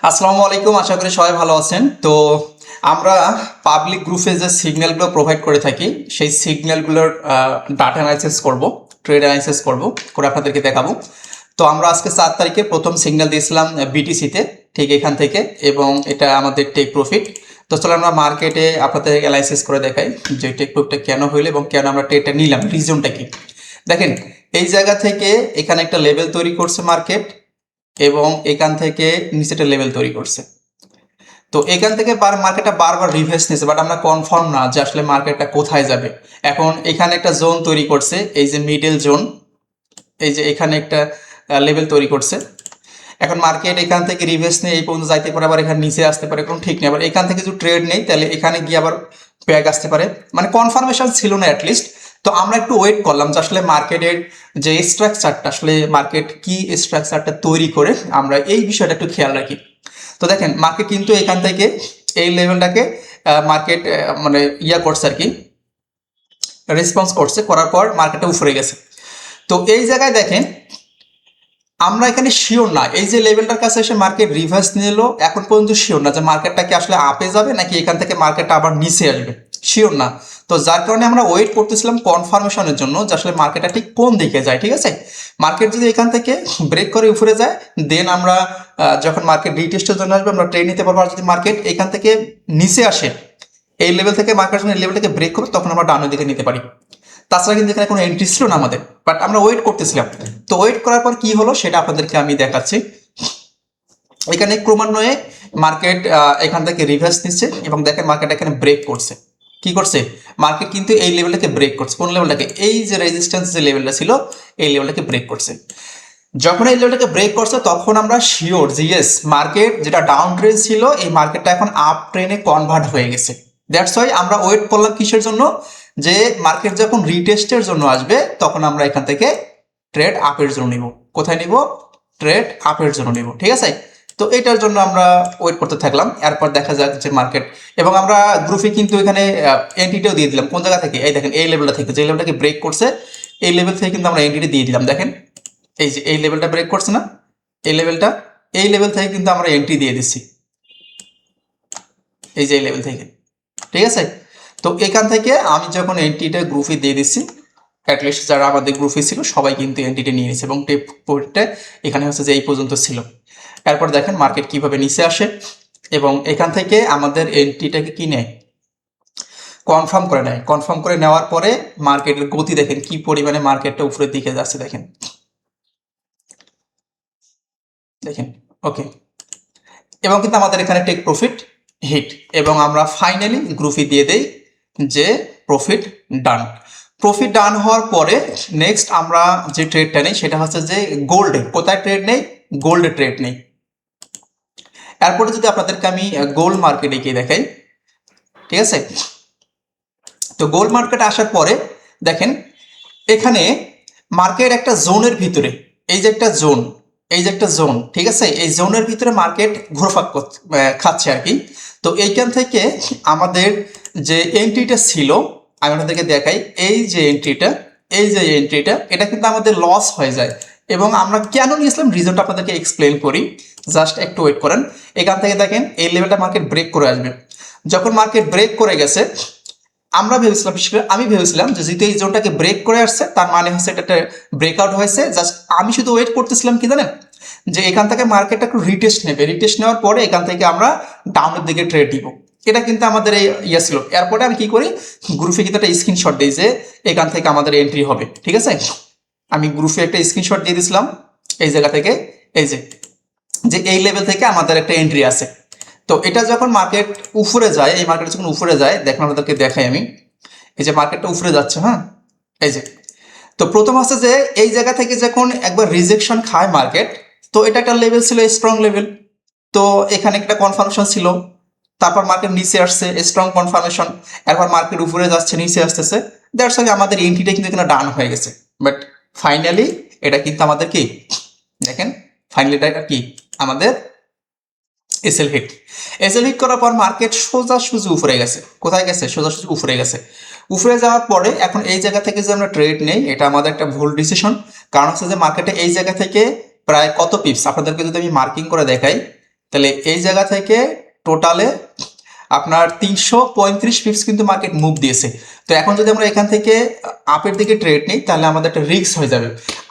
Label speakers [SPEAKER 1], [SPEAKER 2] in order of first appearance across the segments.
[SPEAKER 1] আসসালামু আলাইকুম, আশা করি সবাই ভালো আছেন। তো আমরা পাবলিক গ্রুপে যে সিগন্যালগুলো প্রোভাইড করে থাকি সেই সিগন্যালগুলোর ডাটা অ্যানালাইসিস করব, ট্রেড অ্যানালাইসিস করে আপনাদেরকে দেখাবো। তো আমরা আজকে 4 তারিখে প্রথম সিগন্যাল দিয়েছিলাম বিটিসিতে, ঠিক এখান থেকে, এবং এটা আমাদের টেক প্রফিট। তো চলো আমরা মার্কেটে আপনাদের অ্যানালাইসিস করে দেখাই যে টেক প্রফিটটা কেন হইলো এবং কেন আমরা ট্রেডটা নিলাম, রিজনটা কি। দেখেন, এই জায়গা থেকে এখানে একটা লেভেল তৈরি করছে মার্কেট এবং এখান থেকে নিচেটা লেভেল তৈরি করছে। তো এখান থেকে মার্কেটটা বারবার রিভার্স নিয়েছে, বাট আমরা কনফার্ম না যে আসলে মার্কেটটা কোথায় যাবে। এখন এখানে একটা জোন তৈরি করছে, এই যে মিডল জোন, এই যে এখানে একটা লেভেল তৈরি করছে। এখন মার্কেট এখান থেকে রিভার্স নিয়ে এই পর্যন্ত যাইতে পারে, আবার এখানে নিচে আসতে পারে, কোনো ঠিক নেই। আবার এখান থেকে যদি ট্রেড নেই তাহলে এখানে গিয়ে আবার ব্যাক আসতে পারে, মানে কনফার্মেশন ছিল না অ্যাটলিস্ট। তো আমরা একটু ওয়েট করলাম যে আসলে মার্কেটের যে স্ট্রাকচারটা, আসলে মার্কেট কি স্ট্রাকচারটা তৈরি করে, আমরা এই বিষয়টা একটু খেয়াল রাখি। তো দেখেন, মার্কেট কিন্তু এখান থেকে এই লেভেলটাকে মার্কেট মানে করছে আর কি, রেসপন্স করছে, করার পর মার্কেটটা উপরে গেছে। তো এই জায়গায় দেখেন, আমরা এখানে শিওর না এই যে লেভেলটার কাছে এসে মার্কেট রিভার্স নিল, এখন পর্যন্ত শিওর না যে মার্কেটটা কি আসলে আপে যাবে নাকি এখান থেকে মার্কেটটা আবার নিচে আসবে, শিওর না। তো যার কারণে আমরা ওয়েট করতেছিলাম কনফার্মেশনের জন্য যে আসলে মার্কেটটা ঠিক কোন দিকে যায়। ঠিক আছে, মার্কেট যদি এখান থেকে ব্রেক করে উপরে যায়, দেন আমরা যখন মার্কেট রিটেস্টের জন্য আসবে আমরা ট্রেড নিতে পারবো। আর যদি মার্কেট এখান থেকে নিচে আসে, এই লেভেল থেকে মার্কেট যখন এই লেভেলটাকে ব্রেক করবে, তখন আমরা ডানের দিকে নিতে পারি। তাছাড়া কিন্তু এখানে কোনো এন্ট্রি ছিল না আমাদের, বাট আমরা ওয়েট করতেছিলাম। তো ওয়েট করার পর কি হলো সেটা আপনাদেরকে আমি দেখাচ্ছি। এখানে ক্রমান্বয়ে মার্কেট এখান থেকে রিভার্স নিচ্ছে এবং দেখেন মার্কেট এখানে ব্রেক করছে। কি করছে মার্কেট? কিন্তু এই লেভেলটাকে ব্রেক করছে। কোন লেভেলটাকে? এই যে রেজিস্ট্যান্স যে লেভেলটা ছিল, এই লেভেলটাকে ব্রেক করছে। যখন এই লেভেলটাকে ব্রেক করছে তখন আমরা শিওর যে ইয়েস, মার্কেট যেটা ডাউন ট্রেন ছিল এই মার্কেটটা এখন আপ ট্রেনে কনভার্ট হয়ে গেছে। দ্যাটস ওয়াই আমরা ওয়েট করলাম কিসের জন্য, যে মার্কেট যখন রিটেস্টের জন্য আসবে তখন আমরা এখান থেকে ট্রেড আপের জন্য নিব। কোথায় নিব? ট্রেড আপের জন্য নিব। ঠিক আছে, তো এটার জন্য আমরা ওয়েট করতে থাকলাম। এরপর দেখা যাক যে মার্কেট, এবং আমরা গ্রুপে কিন্তু এখানে এন্ট্রিটাও দিয়ে দিলাম। কোন জায়গা থেকে? এই দেখেন, এই লেভেলটা থেকে, যে লেভেলটাকে ব্রেক করছে এই লেভেল থেকে কিন্তু আমরা এন্ট্রিটা দিয়ে দিলাম। দেখেন, এই যে এই লেভেলটা ব্রেক করছে না, এই লেভেলটা, এই লেভেল থেকে কিন্তু আমরা এন্ট্রি দিয়ে দিচ্ছি, এই যে এই লেভেল থেকে। ঠিক আছে, তো এখান থেকে আমি যখন এন্ট্রিটা গ্রুপে দিয়ে দিচ্ছি, অ্যাটলিস্ট যারা আমাদের গ্রুপে ছিল সবাই কিন্তু এন্ট্রিটা নিয়ে নিচ্ছে এবং টেপ পোর্টটা এখানে হচ্ছে যে এই পর্যন্ত ছিল। এরপর দেখেন মার্কেট কিভাবে নিচে আসে এবং এখান থেকে আমাদের এন্ট্রিটাকে কি নেয়, কনফার্ম করে নেয়। কনফার্ম করে নেওয়ার পরে মার্কেটের গতি দেখেন কি পরিমাণে মার্কেটটা উপরের দিকে যাচ্ছে। দেখেন দেখেন ওকে, এবং কিন্তু আমাদের এখানে টেক প্রফিট হিট, এবং আমরা ফাইনালি গ্রুপে দিয়ে দেই যে প্রফিট ডান। প্রফিট ডান হওয়ার পরে নেক্সট আমরা যে ট্রেডটা নেই সেটা হচ্ছে যে গোল্ডে। কোথায় ট্রেড নেই? গোল্ডে ট্রেড নেই। এরপরে যদি আপনাদেরকে আমি গোল্ড মার্কেটে গিয়ে দেখাই, ঠিক আছে, তো গোল্ড মার্কেটে আসার পরে দেখেন এখানে মার্কেট একটা জোনের ভিতরে, এই যে একটা জোন, এই যে একটা জোন, ঠিক আছে, এই জোনের ভিতরে মার্কেট ঘুরপাক খাচ্ছে আর কি। তো এইখান থেকে আমাদের যে এন্ট্রিটা ছিল, আমি আপনাদেরকে দেখাই, এই যে এন্ট্রিটা, এই যে এন্ট্রিটা, এটা কিন্তু আমাদের লস হয়ে যায়। এবং আমরা কেন নিয়েছিলাম রিজনটা আপনাদেরকে এক্সপ্লেন করি, জাস্ট একটু ওয়েট করেন। এখান থেকে দেখেন এই লেভেলটা মার্কেট ব্রেক করে আসবে। যখন মার্কেট ব্রেক করে গেছে, আমরা ভেবেছিলাম, বিশেষ করে আমি ভেবেছিলাম যে যেহেতু এই জোনটাকে ব্রেক করে আসছে তার মানে হচ্ছে এটা একটা ব্রেকআউট হয়েছে। জাস্ট আমি শুধু ওয়েট করতেছিলাম কি জানেন, যে এখান থেকে মার্কেটটা একটু রিটেস্ট নেবে, রিটেস্ট নেওয়ার পরে এখান থেকে আমরা ডাউনের দিকে ট্রেড দিব। এটা কিন্তু আমাদের এই ছিল। এরপরে আমি কি করি, গ্রুপে কিন্তু একটা স্ক্রিনশট দিই যে এখান থেকে আমাদের এন্ট্রি হবে। ঠিক আছে, আমি গ্রুপে একটা স্ক্রিনশট দিয়ে দিয়েছিলাম এই জায়গা থেকে, এই যে যে এই লেভেল থেকে আমাদের একটা এন্ট্রি আছে। তো এটা যখন মার্কেট উপরে যায়, এই মার্কেট যখন উপরে যায়, দেখুন আপনাদেরকে দেখাই আমি, এই যে মার্কেটটা উপরে যাচ্ছে, হ্যাঁ, এই যে। তো প্রথম হচ্ছে যে এই জায়গা থেকে যখন একবার রিজেকশন খায় মার্কেট, তো এটা একটা লেভেল ছিল, স্ট্রং লেভেল। তো এখানে একটা কনফার্মেশন ছিল, তারপর মার্কেট নিচে আসছে, স্ট্রং কনফার্মেশন, এরপর মার্কেট উপরে যাচ্ছে, নিচে আসতেছে। দ্যাটস সঙ্গে আমাদের এন্ট্রিটা কিন্তু এখানে ডান হয়ে গেছে। বাট ফাইনালি এটা কিন্তু আমাদের কি, দেখেন ফাইনালি এটা কি আমাদের এসএল হিট। এসএল হিট করার পর মার্কেট সোজাসুজি উপরে গেছে। কোথায় গেছে? সোজাসুজি উপরে গেছে। উপরে যাওয়ার পরে এখন এই জায়গা থেকে যে আমরা ট্রেড নেই, এটা আমাদের একটা ভুল ডিসিশন। কারণ হচ্ছে যে মার্কেটে এই জায়গা থেকে প্রায় কত পিপস, আপনাদেরকে যদি আমি মার্কিং করে দেখাই, তাহলে এই জায়গা থেকে টোটালে আপনার 335 পিপস কিন্তু মার্কেট মুভ দিয়েছে। তো এখন যদি আমরা এখান থেকে আপের দিকে ট্রেড নিই তাহলে আমাদের একটা রিস্ক হয়ে যাবে।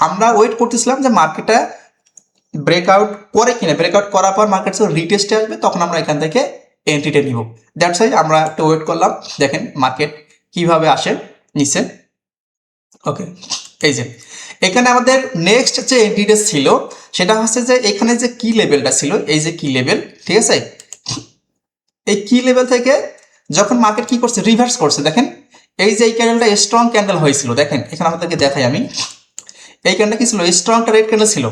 [SPEAKER 1] আমরা ওয়েট করতেছিলাম যে মার্কেটটা ব্রেকআউট করে কিনা, ব্রেকআউট করার পর মার্কেট রিটেস্টে আসবে, তখন আমরা এখান থেকে এন্ট্রিটা নিব। দ্যাটস ওয়াই আমরা একটু ওয়েট করলাম। দেখেন মার্কেট কিভাবে আসে নিচে। ওকে, এই যে এখানে আমাদের নেক্সট যে এন্ট্রিটা ছিল সেটা হচ্ছে যে এখানে যে কি লেভেলটা ছিল, এই যে কি লেভেল, ঠিক আছে, এই কি লেভেল থেকে যখন মার্কেট কি করছে, রিভার্স করছে। দেখেন এই যে এই ক্যান্ডেলটা স্ট্রং ক্যান্ডেল হয়েছিল, দেখেন এখানে আমাদেরকে দেখাই আমি, এই ক্যান্ডেল কি ছিল, স্ট্রং একটা রেড ক্যান্ডেল ছিল।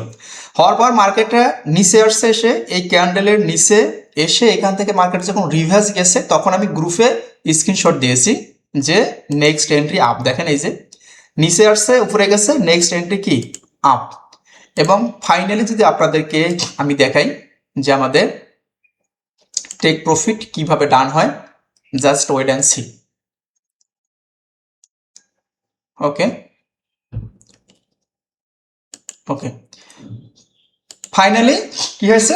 [SPEAKER 1] হওয়ার পর মার্কেটটা নিচে আসছে, এসে এই ক্যান্ডেলের নিচে এসে এখান থেকে মার্কেট যখন রিভার্স গেছে তখন আমি গ্রুপে স্ক্রিনশট দিয়েছি যে নেক্সট এন্ট্রি আপ। দেখেন এই যে নিচে আসছে, উপরে গেছে, নেক্সট এন্ট্রি কি আপ। এবং ফাইনালি যদি আপনাদেরকে আমি দেখাই যে আমাদের টেক প্রফিট কিভাবে ডান হয়, just wait and see. Okay okay, finally কি হয়েছে,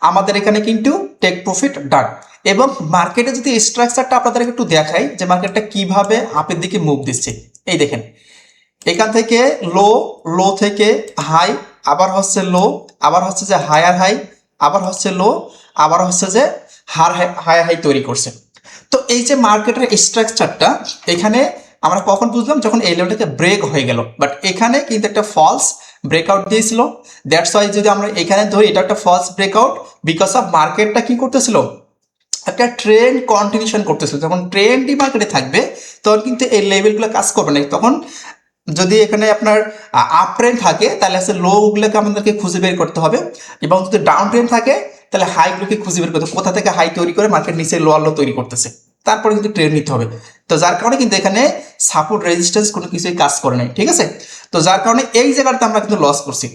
[SPEAKER 1] আমাদের এখানে কিন্তু টেক প্রফিট ডান। এবং মার্কেটে যদি স্ট্রাকচারটা আপনাদেরকে একটু দেখাই যে মার্কেটটা কিভাবে আপের দিকে মুভ দিচ্ছে। এই দেখেন এখান থেকে লো, লো থেকে হাই, আবার হচ্ছে লো, আবার হচ্ছে যে হায়ার হাই, আবার হচ্ছে লো, আবার হচ্ছে যে হায়ার হাই তৈরি করছে। তো এই যে মার্কেটের স্ট্রাকচারটা এখানে আমরা কখন বুঝলাম, যখন এই লেভেলটাকে ব্রেক হয়ে গেল। বাট এখানে কিন্তু একটা ফলস ব্রেকআউট দিয়েছিল। দ্যাটস ওয়াই যদি আমরা এখানে ধরি এটা একটা ফলস ব্রেকআউট, বিকজ অফ মার্কেটটা কি করতেছিল, একটা ট্রেন্ড কন্টিনিউশন করতেছিল। যখন ট্রেন্ডই মার্কেটে থাকবে তখন কিন্তু এই লেভেলগুলো কাজ করবে না। তখন যদি এখানে আপনার আপ ট্রেন্ড থাকে তাহলে হচ্ছে লোগুলোকে আমাদেরকে খুঁজে বের করতে হবে, এবং যদি ডাউন ট্রেন্ড থাকে তাহলে হাইগুলোকে খুঁজে বের করতে হবে, কোথা থেকে হাই তৈরি করে মার্কেট নিচে লো আর লো তৈরি করতেছে, তারপরে কিন্তু ট্রেন্ড নিতে হবে। তো যার কারণে কিন্তু এখানে সাপোর্ট রেজিস্ট্যান্স কোনো কিছুই কাজ করে নাই, ঠিক আছে। তো যার কারণে এই জায়গাতে আমরা কিন্তু লস করছি।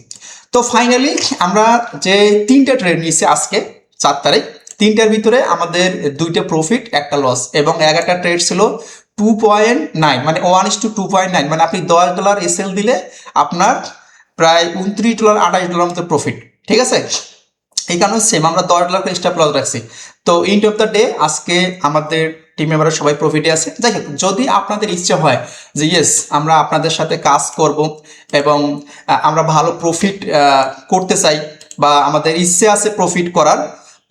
[SPEAKER 1] তো ফাইনালি আমরা যে 3টা ট্রেড নিয়েছি আজকে 4 তারিখ, 3টার ভিতরে আমাদের 2টা প্রফিট, একটা লস, এবং 11টা ট্রেড ছিল 2.9, মানে 1:2.9, মানে আপনি $10 এসএল দিলে আপনার প্রায় $29 $28 মতো প্রফিট, ঠিক আছে। এই কারণে সেম আমরা $10 করে স্টপ লস রাখছি। তো এন্ড অফ দ্য ডে আজকে আমাদের টিম মেম্বাররা সবাই প্রফিটে আছে। যাই হোক, যদি আপনাদের ইচ্ছে হয় যে ইয়েস আমরা আপনাদের সাথে কাজ করব এবং আমরা ভালো প্রফিট করতে চাই, বা আমাদের ইচ্ছে আছে প্রফিট করার,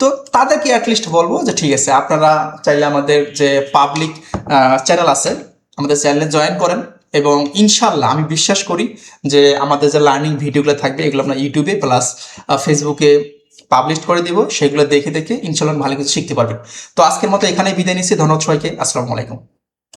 [SPEAKER 1] তো তাদেরকে অ্যাটলিস্ট বলবো যে ঠিক আছে আপনারা চাইলে আমাদের যে পাবলিক চ্যানেল আছে আমাদের চ্যানেলে জয়েন করেন, এবং ইনশাল্লাহ আমি বিশ্বাস করি যে আমাদের যে লার্নিং ভিডিওগুলো থাকবে এগুলো আমরা ইউটিউবে প্লাস ফেসবুকে পাবলিশ করে দিব, সেগুলো দেখে দেখে ইনশাল্লাহ ভালো কিছু শিখতে পারবেন। তো আজকের মতো এখানেই বিদায় নিচ্ছি। ধন্যবাদ সবাইকে। আসসালামু আলাইকুম।